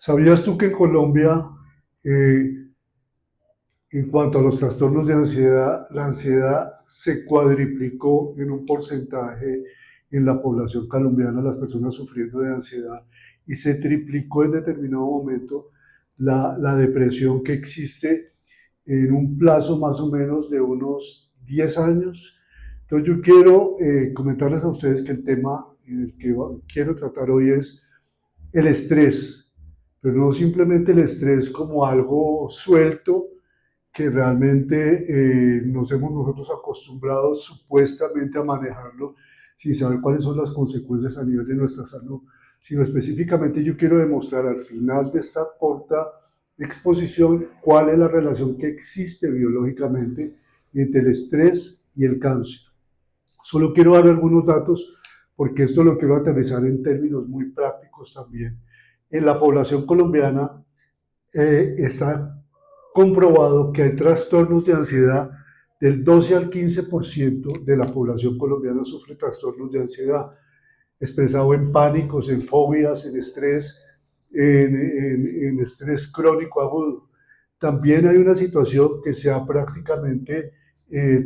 ¿Sabías tú que en Colombia, eh, en cuanto a los trastornos de ansiedad, la ansiedad se cuadriplicó en un porcentaje en la población colombiana, las personas sufriendo de ansiedad, y se triplicó en determinado momento la depresión que existe en un plazo más o menos de unos 10 años? Entonces yo quiero comentarles a ustedes que el tema en el que quiero tratar hoy es el estrés, pero no simplemente el estrés como algo suelto que realmente nos hemos nosotros acostumbrado supuestamente a manejarlo sin saber cuáles son las consecuencias a nivel de nuestra salud, sino específicamente yo quiero demostrar al final de esta corta exposición cuál es la relación que existe biológicamente entre el estrés y el cáncer. Solo quiero dar algunos datos porque esto lo quiero aterrizar en términos muy prácticos también. En la población colombiana está comprobado que hay trastornos de ansiedad del 12 al 15% de la población colombiana sufre trastornos de ansiedad, expresado en pánicos, en fobias, en estrés, en estrés crónico agudo. También hay una situación que se ha prácticamente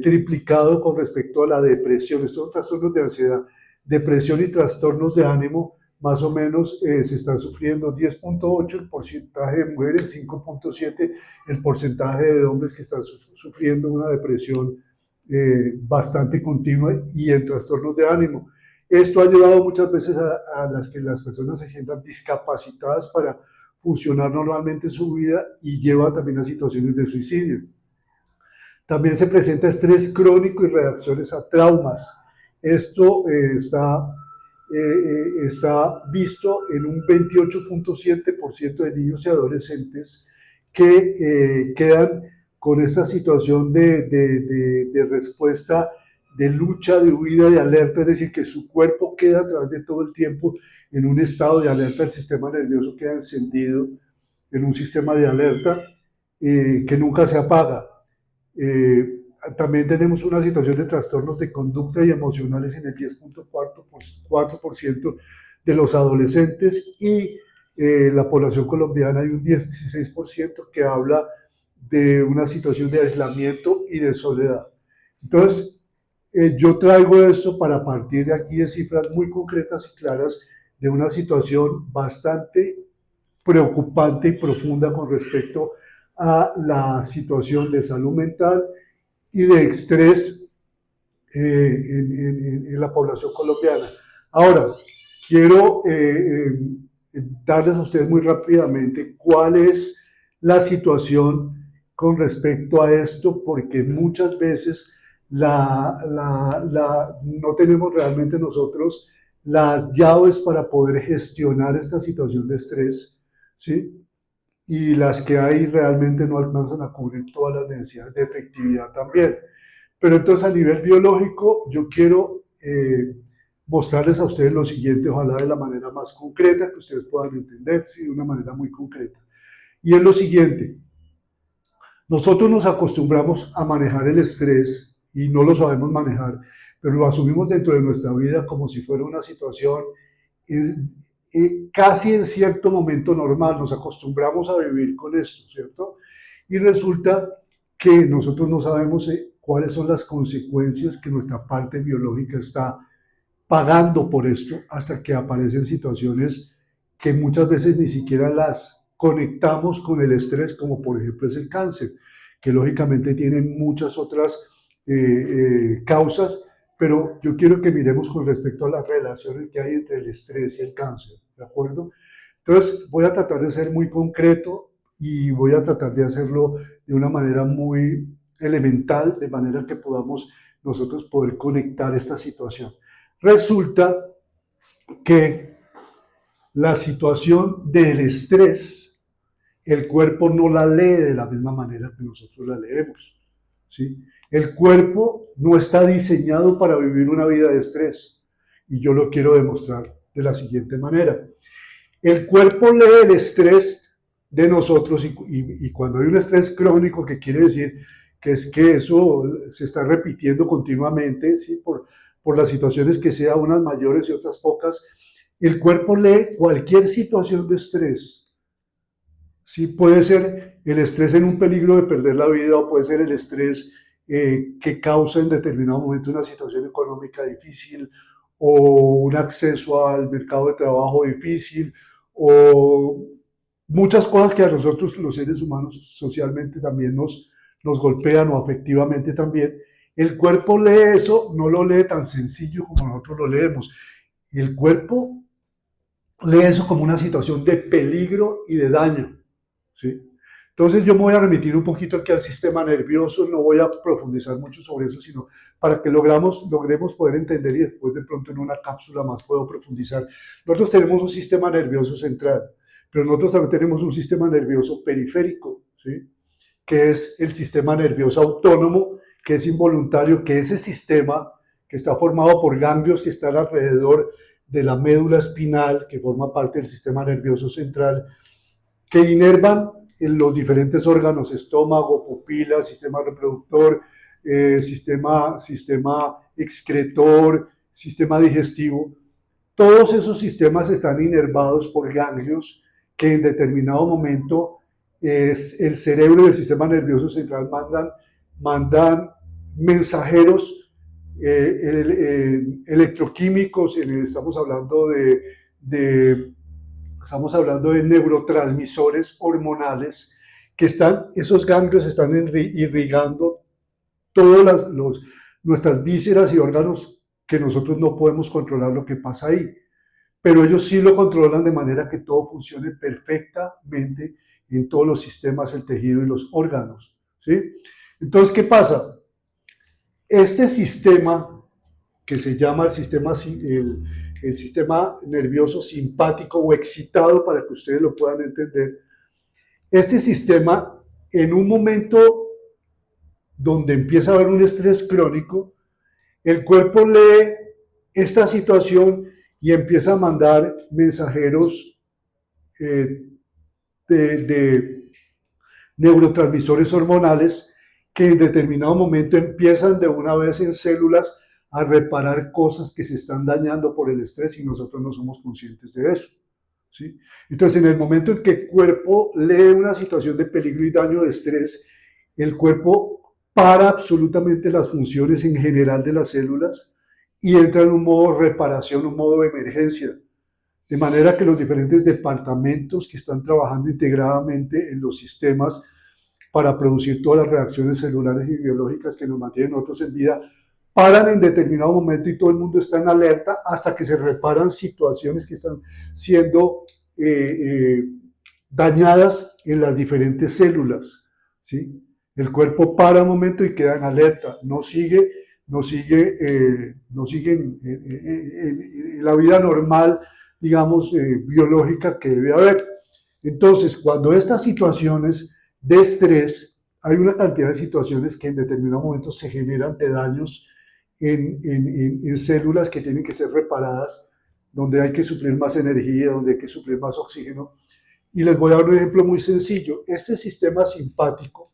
triplicado con respecto a la depresión. Estos son trastornos de ansiedad, depresión y trastornos de ánimo. Más o menos se están sufriendo 10.8 el porcentaje de mujeres, 5.7 el porcentaje de hombres que están sufriendo una depresión bastante continua y en trastornos de ánimo. Esto ha llevado muchas veces a las que las personas se sientan discapacitadas para funcionar normalmente en su vida y lleva también a situaciones de suicidio. También se presenta estrés crónico y reacciones a traumas. Esto está visto en un 28.7% de niños y adolescentes que quedan con esta situación de respuesta, de lucha, de huida, de alerta, es decir, que su cuerpo queda a través de todo el tiempo en un estado de alerta, el sistema nervioso queda encendido en un sistema de alerta que nunca se apaga. Eh, También tenemos una situación de trastornos de conducta y emocionales en el 10.4% de los adolescentes y la población colombiana hay un 16% que habla de una situación de aislamiento y de soledad. Entonces, yo traigo esto para partir de aquí de cifras muy concretas y claras de una situación bastante preocupante y profunda con respecto a la situación de salud mental y de estrés en la población colombiana. Ahora, quiero darles a ustedes muy rápidamente cuál es la situación con respecto a esto, porque muchas veces no tenemos realmente nosotros las llaves para poder gestionar esta situación de estrés, ¿sí? Y las que hay realmente no alcanzan a cubrir todas las necesidades de efectividad también. Pero entonces a nivel biológico yo quiero mostrarles a ustedes lo siguiente, ojalá de la manera más concreta, que ustedes puedan entender, sí, de una manera muy concreta. Y es lo siguiente, nosotros nos acostumbramos a manejar el estrés y no lo sabemos manejar, pero lo asumimos dentro de nuestra vida como si fuera una situación eh, casi en cierto momento normal, nos acostumbramos a vivir con esto, ¿cierto? Y resulta que nosotros no sabemos cuáles son las consecuencias que nuestra parte biológica está pagando por esto hasta que aparecen situaciones que muchas veces ni siquiera las conectamos con el estrés, como por ejemplo es el cáncer, que lógicamente tienen muchas otras causas, pero yo quiero que miremos con respecto a las relaciones que hay entre el estrés y el cáncer, ¿de acuerdo? Entonces voy a tratar de ser muy concreto y voy a tratar de hacerlo de una manera muy elemental, de manera que podamos nosotros poder conectar esta situación. Resulta que la situación del estrés, el cuerpo no la lee de la misma manera que nosotros la leemos, ¿sí? El cuerpo no está diseñado para vivir una vida de estrés y yo lo quiero demostrar de la siguiente manera. El cuerpo lee el estrés de nosotros y cuando hay un estrés crónico, que quiere decir que es que eso se está repitiendo continuamente, ¿sí? Por las situaciones que sea, unas mayores y otras pocas, el cuerpo lee cualquier situación de estrés Sí, puede ser el estrés en un peligro de perder la vida o puede ser el estrés que causa en determinado momento una situación económica difícil o un acceso al mercado de trabajo difícil o muchas cosas que a nosotros los seres humanos socialmente también nos golpean o afectivamente también. El cuerpo lee eso, no lo lee tan sencillo como nosotros lo leemos. Y el cuerpo lee eso como una situación de peligro y de daño. ¿Sí? Entonces yo me voy a remitir un poquito aquí al sistema nervioso, no voy a profundizar mucho sobre eso, sino para que logremos poder entender y después de pronto en una cápsula más puedo profundizar. Nosotros tenemos un sistema nervioso central, pero nosotros también tenemos un sistema nervioso periférico, ¿sí? Que es el sistema nervioso autónomo, que es involuntario, que ese sistema que está formado por ganglios que están alrededor de la médula espinal, que forma parte del sistema nervioso central, que inervan en los diferentes órganos, estómago, pupila, sistema reproductor, sistema excretor, sistema digestivo. Todos esos sistemas están inervados por ganglios que en determinado momento el cerebro y el sistema nervioso central mandan mensajeros electroquímicos, estamos hablando de estamos hablando de neurotransmisores hormonales que esos ganglios están irrigando todas nuestras vísceras y órganos que nosotros no podemos controlar lo que pasa ahí. Pero ellos sí lo controlan de manera que todo funcione perfectamente en todos los sistemas, el tejido y los órganos. ¿Sí? Entonces, ¿qué pasa? Este sistema que se llama el sistema nervioso simpático o excitado, para que ustedes lo puedan entender. Este sistema, en un momento donde empieza a haber un estrés crónico, el cuerpo lee esta situación y empieza a mandar mensajeros de neurotransmisores hormonales que en determinado momento empiezan de una vez en células a reparar cosas que se están dañando por el estrés y nosotros no somos conscientes de eso. ¿Sí? Entonces, en el momento en que el cuerpo lee una situación de peligro y daño de estrés, el cuerpo para absolutamente las funciones en general de las células y entra en un modo reparación, un modo de emergencia. De manera que los diferentes departamentos que están trabajando integradamente en los sistemas para producir todas las reacciones celulares y biológicas que nos mantienen nosotros en vida, paran en determinado momento y todo el mundo está en alerta hasta que se reparan situaciones que están siendo dañadas en las diferentes células. ¿Sí? El cuerpo para un momento y queda en alerta, no sigue en la vida normal, digamos, biológica que debe haber. Entonces, cuando estas situaciones de estrés, hay una cantidad de situaciones que en determinado momento se generan de daños en células que tienen que ser reparadas, donde hay que suplir más energía, donde hay que suplir más oxígeno. Y les voy a dar un ejemplo muy sencillo. Este sistema simpático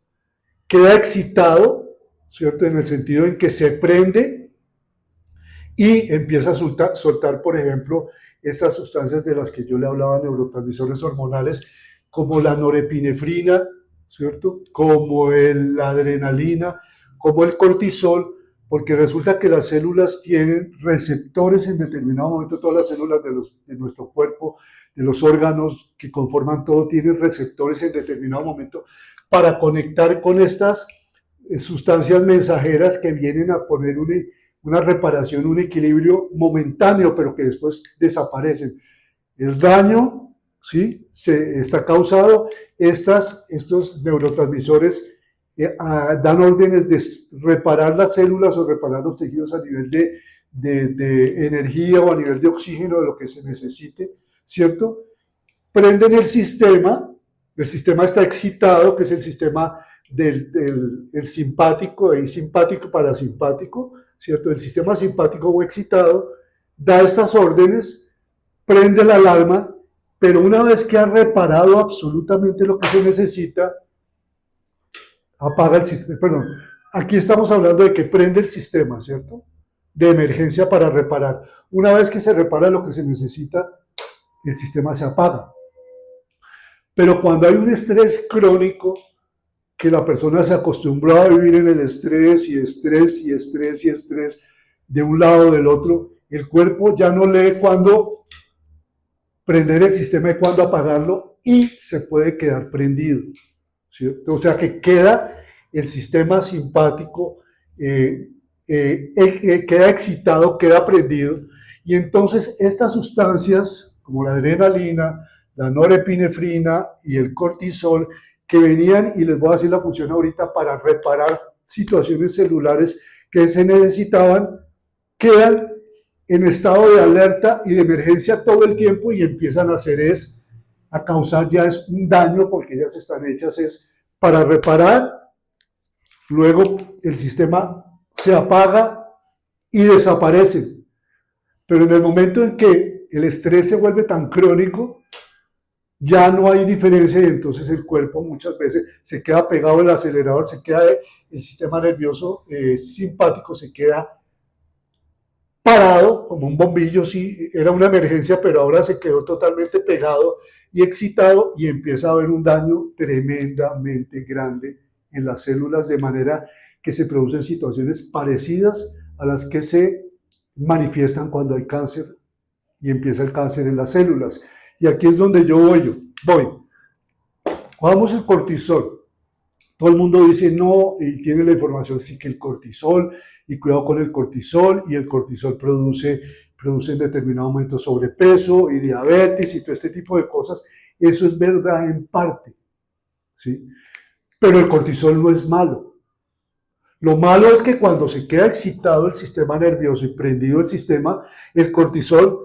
queda excitado, ¿cierto? En el sentido en que se prende y empieza a soltar, por ejemplo, estas sustancias de las que yo le hablaba, neurotransmisores hormonales, como la norepinefrina, ¿cierto? Como la adrenalina, como el cortisol, porque resulta que las células tienen receptores en determinado momento, todas las células de nuestro cuerpo, de los órganos que conforman todo, tienen receptores en determinado momento para conectar con estas sustancias mensajeras que vienen a poner una reparación, un equilibrio momentáneo, pero que después desaparecen. El daño, ¿sí? Está causado, estos neurotransmisores dan órdenes de reparar las células o reparar los tejidos a nivel de energía o a nivel de oxígeno, de lo que se necesite, ¿cierto? Prenden el sistema está excitado, que es el sistema del simpático, de simpático parasimpático, ¿cierto? El sistema simpático o excitado da estas órdenes, prende la alarma, pero una vez que ha reparado absolutamente lo que se necesita, apaga el sistema. Perdón, aquí estamos hablando de que prende el sistema, ¿cierto? De emergencia para reparar. Una vez que se repara lo que se necesita, el sistema se apaga. Pero cuando hay un estrés crónico, que la persona se acostumbró a vivir en el estrés y estrés y estrés y estrés de un lado o del otro, el cuerpo ya no lee cuándo prender el sistema y cuándo apagarlo y se puede quedar prendido, ¿cierto? O sea que queda el sistema simpático, queda excitado, queda prendido y entonces estas sustancias como la adrenalina, la norepinefrina y el cortisol que venían, y les voy a decir la función ahorita, para reparar situaciones celulares que se necesitaban, quedan en estado de alerta y de emergencia todo el tiempo y empiezan a hacer a causar ya es un daño porque ellas están hechas para reparar, luego el sistema se apaga y desaparece. Pero en el momento en que el estrés se vuelve tan crónico, ya no hay diferencia y entonces el cuerpo muchas veces se queda pegado al acelerador, se queda el sistema nervioso simpático, se queda parado como un bombillo, sí, era una emergencia, pero ahora se quedó totalmente pegado y excitado y empieza a haber un daño tremendamente grande en las células, de manera que se producen situaciones parecidas a las que se manifiestan cuando hay cáncer y empieza el cáncer en las células. Y aquí es donde yo voy. Cogamos el cortisol. Todo el mundo dice no y tiene la información, sí, que el cortisol, y cuidado con el cortisol, y el cortisol produce en determinado momento sobrepeso y diabetes y todo este tipo de cosas. Eso es verdad en parte, ¿sí? Pero el cortisol no es malo. Lo malo es que cuando se queda excitado el sistema nervioso y prendido el sistema, el cortisol,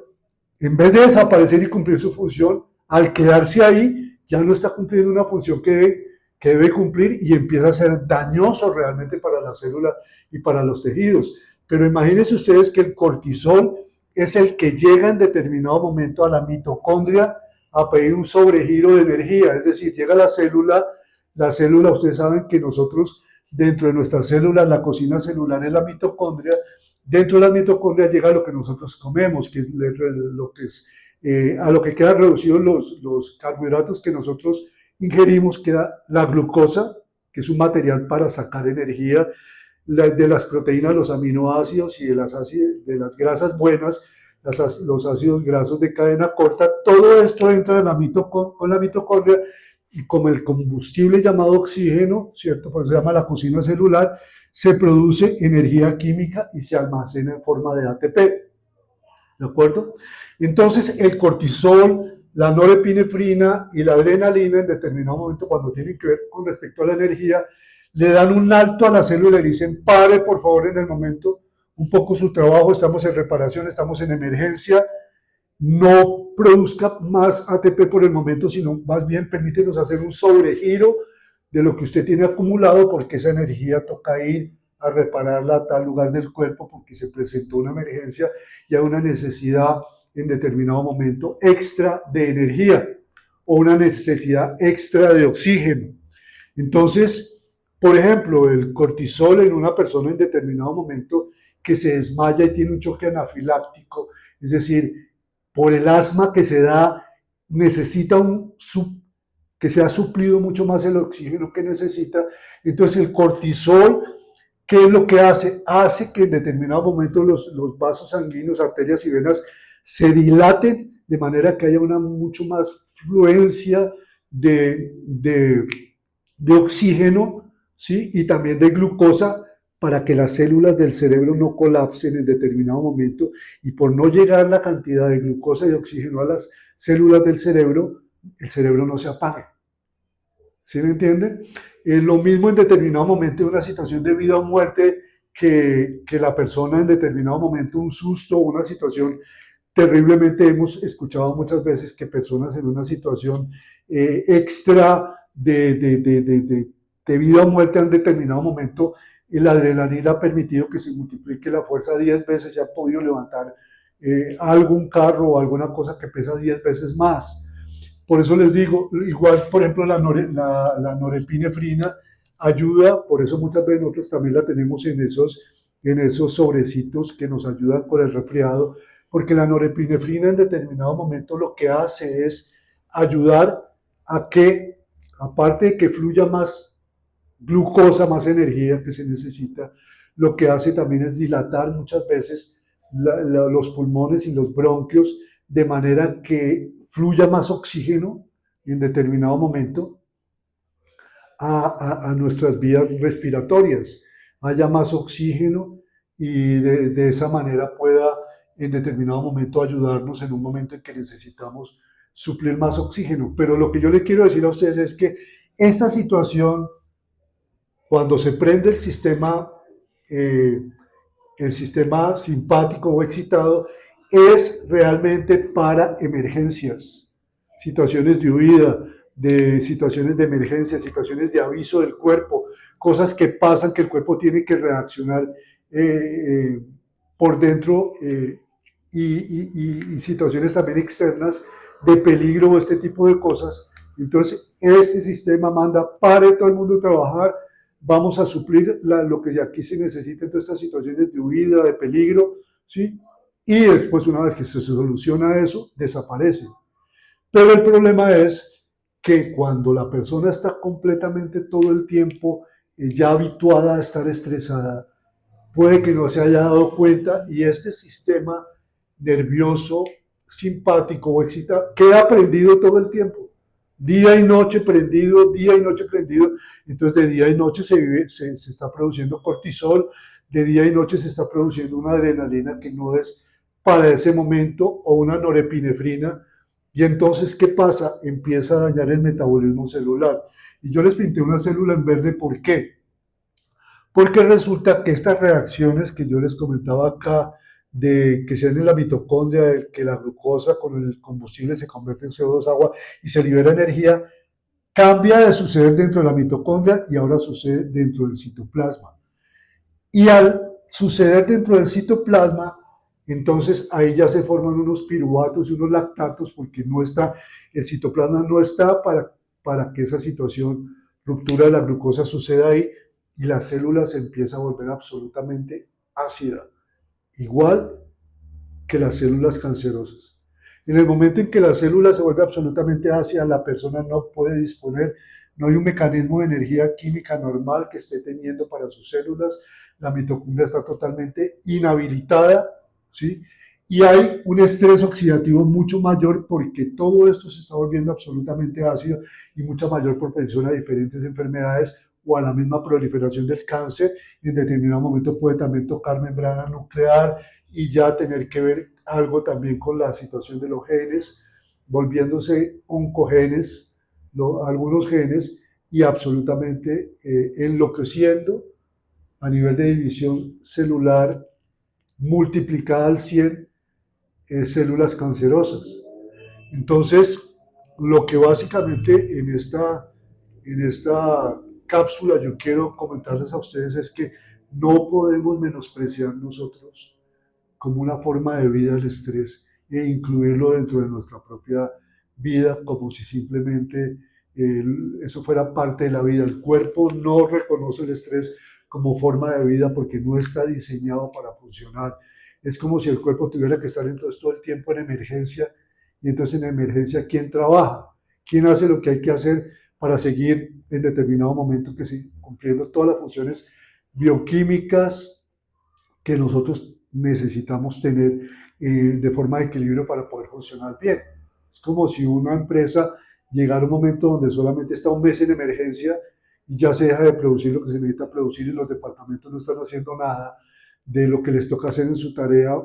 en vez de desaparecer y cumplir su función, al quedarse ahí, ya no está cumpliendo una función que debe cumplir y empieza a ser dañoso realmente para la célula y para los tejidos. Pero imagínense ustedes que el cortisol es el que llega en determinado momento a la mitocondria a pedir un sobregiro de energía, es decir, llega a la célula, ustedes saben que nosotros dentro de nuestras células, la cocina celular es la mitocondria, dentro de la mitocondria llega lo que nosotros comemos, que es lo que es, a lo que quedan reducidos los carbohidratos que nosotros ingerimos, queda la glucosa, que es un material para sacar energía, de las proteínas, los aminoácidos y de las grasas buenas, los ácidos grasos de cadena corta, todo esto entra en con la mitocondria y como el combustible llamado oxígeno, ¿cierto? Por eso se llama la cocina celular, se produce energía química y se almacena en forma de ATP. ¿De acuerdo? Entonces, el cortisol, la norepinefrina y la adrenalina, en determinado momento, cuando tienen que ver con respecto a la energía, le dan un alto a la célula y le dicen, pare por favor en el momento un poco su trabajo, estamos en reparación, estamos en emergencia, no produzca más ATP por el momento, sino más bien permítenos hacer un sobregiro de lo que usted tiene acumulado, porque esa energía toca ir a repararla a tal lugar del cuerpo porque se presentó una emergencia y hay una necesidad en determinado momento extra de energía o una necesidad extra de oxígeno. Entonces, por ejemplo, el cortisol en una persona en determinado momento que se desmaya y tiene un choque anafiláctico, es decir, por el asma que se da, necesita que sea suplido mucho más el oxígeno que necesita. Entonces el cortisol, ¿qué es lo que hace? Hace que en determinado momento los vasos sanguíneos, arterias y venas se dilaten de manera que haya una mucho más fluencia de oxígeno, ¿sí? Y también de glucosa para que las células del cerebro no colapsen en determinado momento y por no llegar la cantidad de glucosa y oxígeno a las células del cerebro, el cerebro no se apague. ¿Sí me entienden? Lo mismo en determinado momento de una situación de vida o muerte que la persona en determinado momento, un susto o una situación terriblemente, hemos escuchado muchas veces que personas en una situación extra de vida o muerte en determinado momento, la adrenalina ha permitido que se multiplique la fuerza 10 veces, se ha podido levantar algún carro o alguna cosa que pesa 10 veces más. Por eso les digo, igual, por ejemplo, la norepinefrina ayuda, por eso muchas veces nosotros también la tenemos en esos sobrecitos que nos ayudan con el resfriado, porque la norepinefrina en determinado momento lo que hace es ayudar a que, aparte de que fluya más glucosa, más energía que se necesita, lo que hace también es dilatar muchas veces los pulmones y los bronquios de manera que fluya más oxígeno en determinado momento a nuestras vías respiratorias, haya más oxígeno y de esa manera pueda en determinado momento ayudarnos en un momento en que necesitamos suplir más oxígeno. Pero lo que yo le quiero decir a ustedes es que esta situación, cuando se prende eh, el sistema simpático o excitado, es realmente para emergencias, situaciones de huida, de situaciones de emergencia, situaciones de aviso del cuerpo, cosas que pasan que el cuerpo tiene que reaccionar por dentro y situaciones también externas de peligro o este tipo de cosas. Entonces, ese sistema manda, pare todo el mundo a trabajar, vamos a suplir lo que aquí se necesita en todas estas situaciones de huida, de peligro, ¿sí? Y después, una vez que se soluciona eso, desaparece. Pero el problema es que cuando la persona está completamente todo el tiempo ya habituada a estar estresada, puede que no se haya dado cuenta y este sistema nervioso, simpático o excitado queda prendido todo el tiempo. Día y noche prendido, día y noche prendido. Entonces de día y noche se está produciendo cortisol, de día y noche se está produciendo una adrenalina que no es para ese momento o una norepinefrina. Y entonces, ¿qué pasa? Empieza a dañar el metabolismo celular. Y yo les pinté una célula en verde, ¿por qué? Porque resulta que estas reacciones que yo les comentaba acá, de que se dan en la mitocondria, que la glucosa con el combustible se convierte en CO2 agua y se libera energía, cambia de suceder dentro de la mitocondria y ahora sucede dentro del citoplasma. Y al suceder dentro del citoplasma, entonces ahí ya se forman unos piruvatos y unos lactatos porque no está, el citoplasma no está para que esa situación, ruptura de la glucosa suceda ahí y la célula se empieza a volver absolutamente ácida, igual que las células cancerosas. En el momento en que la célula se vuelve absolutamente ácida, la persona no puede disponer, no hay un mecanismo de energía química normal que esté teniendo para sus células, la mitocondria está totalmente inhabilitada, ¿sí? Y hay un estrés oxidativo mucho mayor porque todo esto se está volviendo absolutamente ácido y mucha mayor propensión a diferentes enfermedades o a la misma proliferación del cáncer. En determinado momento puede también tocar membrana nuclear y ya tener que ver algo también con la situación de los genes, volviéndose oncogenes, algunos genes, y absolutamente enloqueciendo a nivel de división celular multiplicada al 100 células cancerosas. Entonces, lo que básicamente en esta cápsula yo quiero comentarles a ustedes es que no podemos menospreciar nosotros como una forma de vida el estrés e incluirlo dentro de nuestra propia vida como si simplemente eso fuera parte de la vida. El cuerpo no reconoce el estrés como forma de vida porque no está diseñado para funcionar. Es como si el cuerpo tuviera que estar entonces todo el tiempo en emergencia y entonces en emergencia ¿quién trabaja? ¿Quién hace lo que hay que hacer para seguir en determinado momento que sí, cumpliendo todas las funciones bioquímicas que nosotros necesitamos tener de forma de equilibrio para poder funcionar bien? Es como si una empresa llegara a un momento donde solamente está un mes en emergencia y ya se deja de producir lo que se necesita producir y los departamentos no están haciendo nada de lo que les toca hacer en su tarea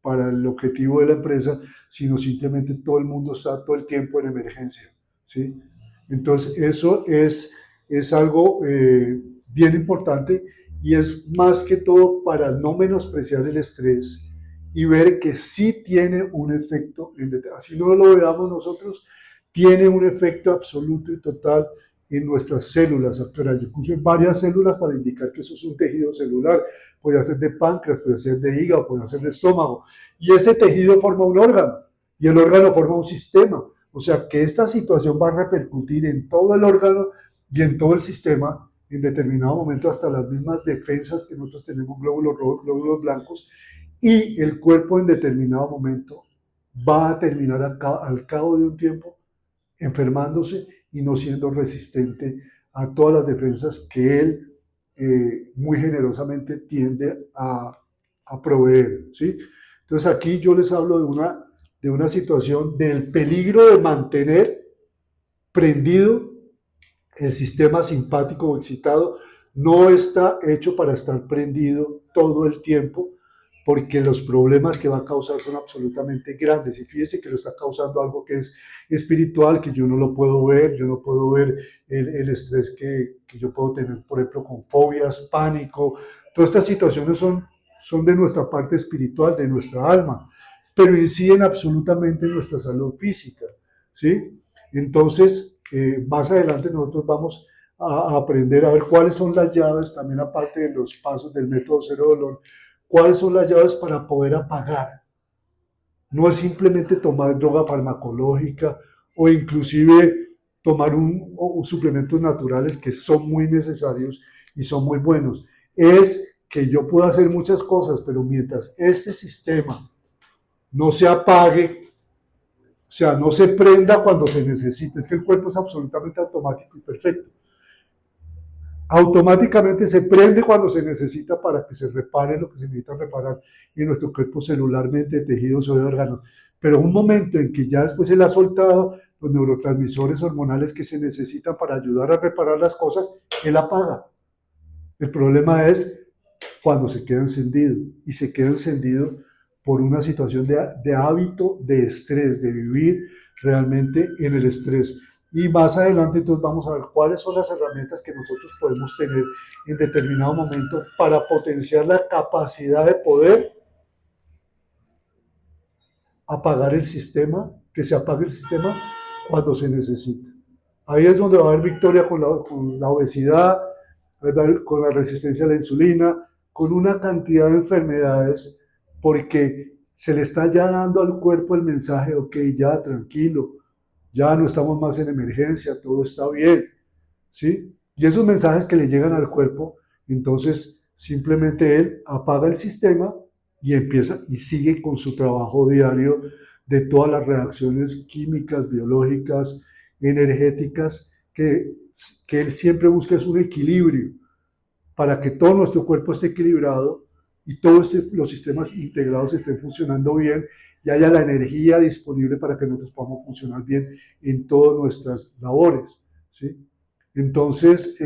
para el objetivo de la empresa, sino simplemente todo el mundo está todo el tiempo en emergencia, ¿sí? Entonces, eso es algo bien importante y es más que todo para no menospreciar el estrés y ver que sí tiene un efecto, así no lo veamos nosotros, tiene un efecto absoluto y total en nuestras células actuales. Yo puse varias células para indicar que eso es un tejido celular, puede ser de páncreas, puede ser de hígado, puede ser de estómago, y ese tejido forma un órgano, y el órgano forma un sistema. O sea que esta situación va a repercutir en todo el órgano y en todo el sistema en determinado momento hasta las mismas defensas que nosotros tenemos, glóbulos rojos, glóbulos blancos, y el cuerpo en determinado momento va a terminar al cabo de un tiempo enfermándose y no siendo resistente a todas las defensas que él muy generosamente tiende a proveer, ¿sí? Entonces aquí yo les hablo de una situación del peligro de mantener prendido el sistema simpático o excitado. No está hecho para estar prendido todo el tiempo, porque los problemas que va a causar son absolutamente grandes. Y fíjese que lo está causando algo que es espiritual, que yo no lo puedo ver. Yo no puedo ver el estrés que yo puedo tener, por ejemplo, con fobias, pánico. Todas estas situaciones son de nuestra parte espiritual, de nuestra alma, pero inciden absolutamente en nuestra salud física, ¿sí? Entonces, más adelante nosotros vamos a aprender a ver cuáles son las llaves, también aparte de los pasos del método cero dolor, cuáles son las llaves para poder apagar. No es simplemente tomar droga farmacológica o inclusive tomar suplementos naturales que son muy necesarios y son muy buenos. Es que yo puedo hacer muchas cosas, pero mientras este sistema no se apague, o sea, no se prenda cuando se necesita. Es que el cuerpo es absolutamente automático y perfecto. Automáticamente se prende cuando se necesita para que se repare lo que se necesita reparar en nuestro cuerpo celularmente, tejidos o de órganos. Pero un momento en que ya después se ha soltado los neurotransmisores hormonales que se necesitan para ayudar a reparar las cosas, él apaga. El problema es cuando se queda encendido, y se queda encendido por una situación de hábito, de estrés, de vivir realmente en el estrés. Y más adelante entonces vamos a ver cuáles son las herramientas que nosotros podemos tener en determinado momento para potenciar la capacidad de poder apagar el sistema, que se apague el sistema cuando se necesita. Ahí es donde va a haber victoria con la obesidad, con la resistencia a la insulina, con una cantidad de enfermedades, porque se le está ya dando al cuerpo el mensaje, ok, ya tranquilo, ya no estamos más en emergencia, todo está bien, ¿sí? Y esos mensajes que le llegan al cuerpo, entonces simplemente él apaga el sistema y empieza y sigue con su trabajo diario de todas las reacciones químicas, biológicas, energéticas, que él siempre busca es un equilibrio para que todo nuestro cuerpo esté equilibrado y todos los sistemas integrados estén funcionando bien y haya la energía disponible para que nosotros podamos funcionar bien en todas nuestras labores, ¿sí? Entonces,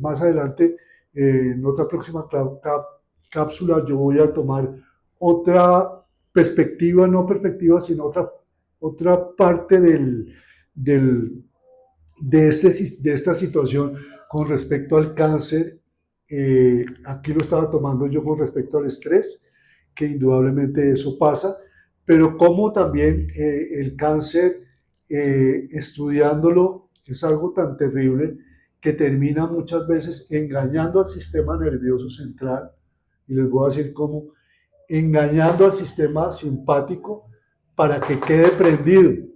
más adelante, en otra próxima cápsula, yo voy a tomar otra perspectiva, no perspectiva, sino otra parte del, de esta situación con respecto al cáncer. Aquí lo estaba tomando yo con respecto al estrés, que indudablemente eso pasa, pero como también el cáncer, estudiándolo, es algo tan terrible que termina muchas veces engañando al sistema nervioso central, y les voy a decir cómo, engañando al sistema simpático para que quede prendido,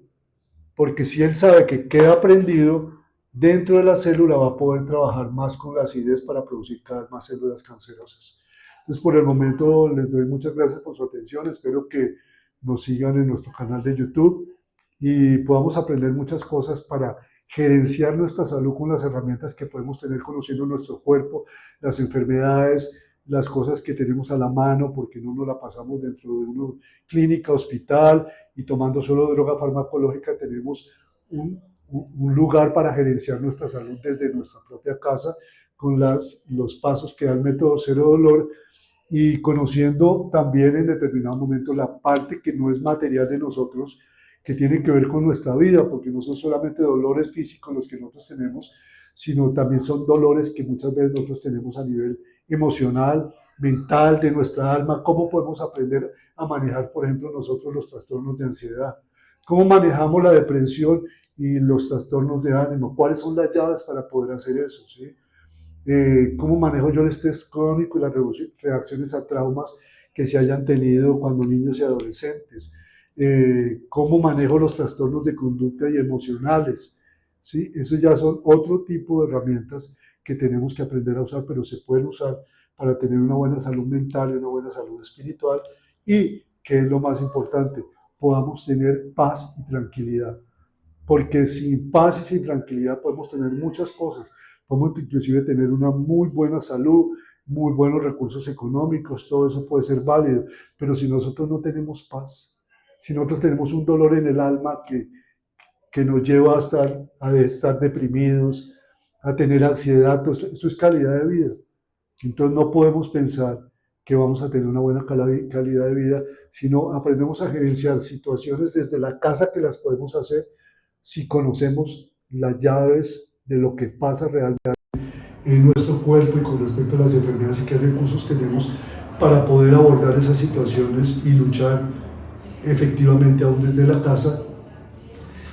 porque si él sabe que queda prendido, dentro de la célula va a poder trabajar más con la acidez para producir cada vez más células cancerosas. Entonces, por el momento, les doy muchas gracias por su atención. Espero que nos sigan en nuestro canal de YouTube y podamos aprender muchas cosas para gerenciar nuestra salud con las herramientas que podemos tener conociendo nuestro cuerpo, las enfermedades, las cosas que tenemos a la mano, porque no nos la pasamos dentro de una clínica, hospital, y tomando solo droga farmacológica. Tenemos un lugar para gerenciar nuestra salud desde nuestra propia casa, con los pasos que da el método cero dolor, y conociendo también en determinado momento la parte que no es material de nosotros, que tiene que ver con nuestra vida, porque no son solamente dolores físicos los que nosotros tenemos, sino también son dolores que muchas veces nosotros tenemos a nivel emocional, mental, de nuestra alma. ¿Cómo podemos aprender a manejar, por ejemplo, nosotros los trastornos de ansiedad? ¿Cómo manejamos la depresión y los trastornos de ánimo? ¿Cuáles son las llaves para poder hacer eso? ¿Sí? ¿Cómo manejo yo el estrés crónico y las reacciones a traumas que se hayan tenido cuando niños y adolescentes? ¿Cómo manejo los trastornos de conducta y emocionales? ¿Sí? Eso ya son otro tipo de herramientas que tenemos que aprender a usar, pero se pueden usar para tener una buena salud mental y una buena salud espiritual, y, que es lo más importante, podamos tener paz y tranquilidad. porque sin paz y sin tranquilidad podemos tener muchas cosas, podemos inclusive tener una muy buena salud, muy buenos recursos económicos, todo eso puede ser válido, pero si nosotros no tenemos paz, si nosotros tenemos un dolor en el alma que nos lleva a estar deprimidos, a tener ansiedad, pues esto es calidad de vida. Entonces no podemos pensar que vamos a tener una buena calidad de vida, sino aprendemos a gerenciar situaciones desde la casa que las podemos hacer si conocemos las llaves de lo que pasa realmente en nuestro cuerpo y con respecto a las enfermedades y qué recursos tenemos para poder abordar esas situaciones y luchar efectivamente aún desde la casa,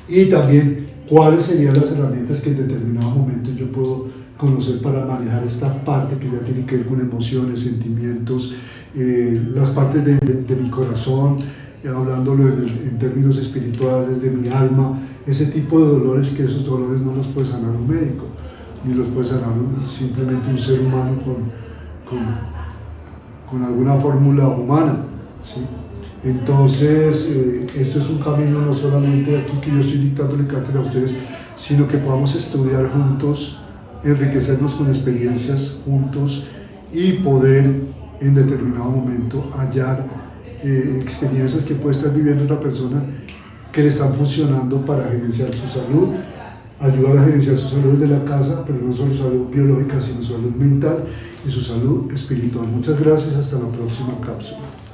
y también cuáles serían las herramientas que en determinado momento yo puedo conocer para manejar esta parte que ya tiene que ver con emociones, sentimientos, las partes de mi corazón, hablándolo en términos espirituales, de mi alma, ese tipo de dolores, que esos dolores no los puede sanar un médico, ni los puede sanar simplemente un ser humano con alguna fórmula humana, ¿sí? Entonces, esto es un camino no solamente aquí que yo estoy dictándole cátedra a ustedes, sino que podamos estudiar juntos, enriquecernos con experiencias juntos y poder en determinado momento hallar experiencias que puede estar viviendo otra persona que le están funcionando para gerenciar su salud, ayudar a gerenciar su salud desde la casa, pero no solo salud biológica, sino salud mental y su salud espiritual. Muchas gracias, hasta la próxima cápsula.